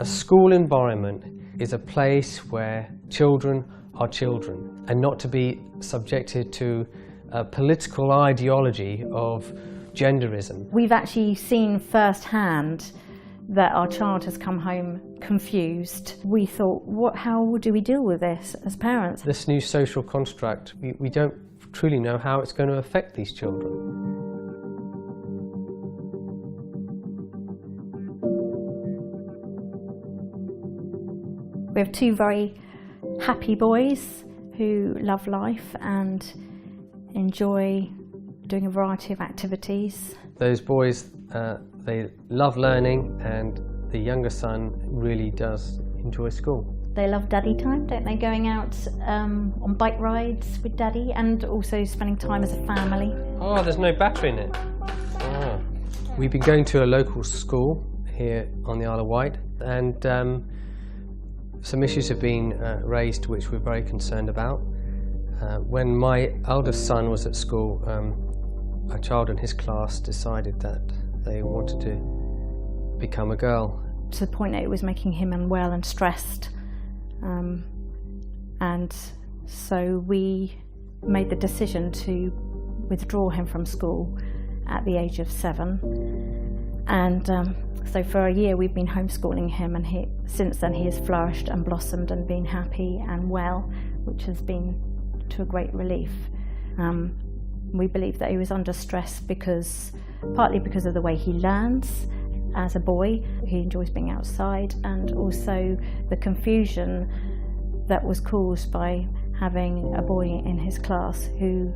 A school environment is a place where children are children and not to be subjected to a political ideology of genderism. We've actually seen firsthand that our child has come home confused. We thought, how do we deal with this as parents? This new social construct, we don't truly know how it's going to affect these children. We have two very happy boys who love life and enjoy doing a variety of activities. Those boys, they love learning, and the younger son really does enjoy school. They love daddy time, don't they? Going out on bike rides with daddy and also spending time as a family. Oh, there's no battery in it. Oh. We've been going to a local school here on the Isle of Wight, and some issues have been raised which we're very concerned about. When my eldest son was at school, a child in his class decided that they wanted to become a girl. To the point that it was making him unwell and stressed. And so we made the decision to withdraw him from school at the age of 7. And so for a year we've been homeschooling him, and since then he has flourished and blossomed and been happy and well, which has been to a great relief. We believe that he was under stress partly because of the way he learns as a boy. He enjoys being outside, and also the confusion that was caused by having a boy in his class who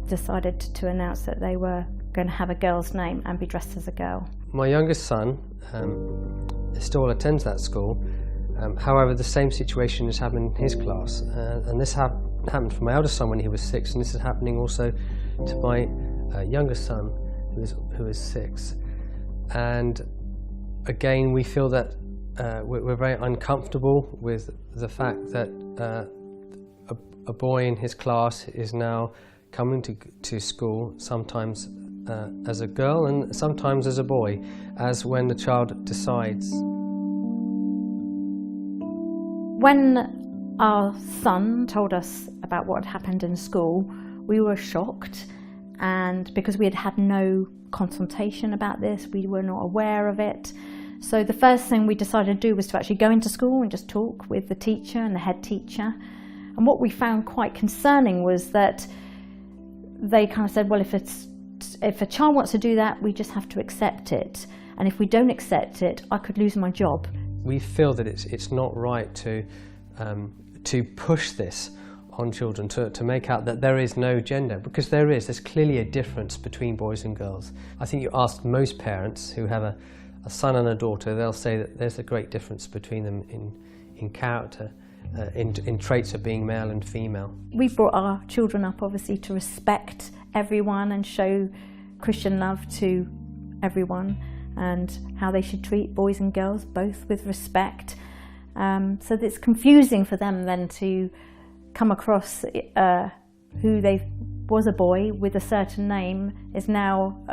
decided to announce that they were going to have a girl's name and be dressed as a girl. My youngest son still attends that school. However, the same situation has happened in his class, and this happened for my eldest son when he was 6, and this is happening also to my youngest son who is 6. And again, we feel that we're very uncomfortable with the fact that a boy in his class is now coming to school, sometimes as a girl and sometimes as a boy, as when the child decides. When our son told us about what had happened in school, we were shocked, and because we had had no consultation about this, we were not aware of it. So the first thing we decided to do was to actually go into school and just talk with the teacher and the head teacher. And what we found quite concerning was that they kind of said, well, if a child wants to do that, we just have to accept it. And if we don't accept it, I could lose my job. We feel that it's not right to push this on children, to make out that there is no gender, because there's clearly a difference between boys and girls. I think you ask most parents who have a son and a daughter, they'll say that there's a great difference between them in character, in traits of being male and female. We brought our children up obviously to respect everyone and show Christian love to everyone, and how they should treat boys and girls both with respect. So it's confusing for them then to come across who was a boy with a certain name is now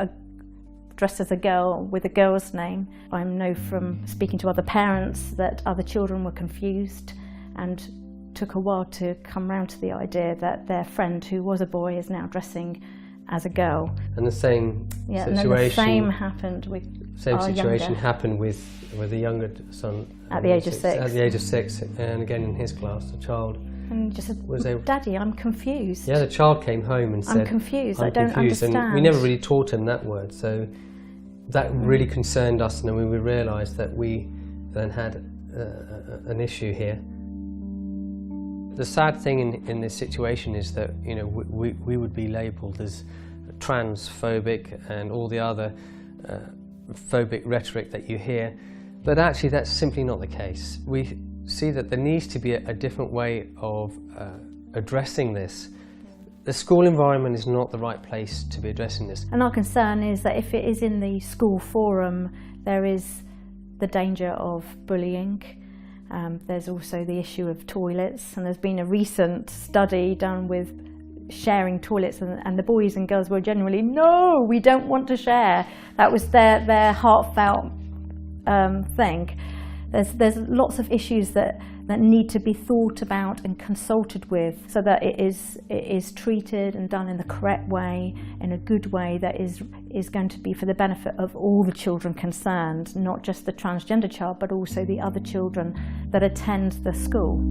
dressed as a girl with a girl's name. I know from speaking to other parents that other children were confused and took a while to come round to the idea that their friend who was a boy is now dressing as a girl. And the same situation. And then the same happened with happened with the younger son at the age of 6. At the age of 6, and again in his class, the child. And just said, Daddy, I'm confused. Yeah, the child came home and said, I'm confused, I don't understand. And we never really taught him that word, so that really concerned us, and then we realised that we then had an issue here. The sad thing in this situation is that we would be labelled as transphobic and all the other phobic rhetoric that you hear, but actually that's simply not the case. We see that there needs to be a different way of addressing this. The school environment is not the right place to be addressing this. And our concern is that if it is in the school forum, there is the danger of bullying. There's also the issue of toilets, and there's been a recent study done with sharing toilets, and the boys and girls were generally, no, we don't want to share. That was their heartfelt thing. there's lots of issues that need to be thought about and consulted with, so that it is treated and done in the correct way, in a good way that is going to be for the benefit of all the children concerned, not just the transgender child, but also the other children that attend the school.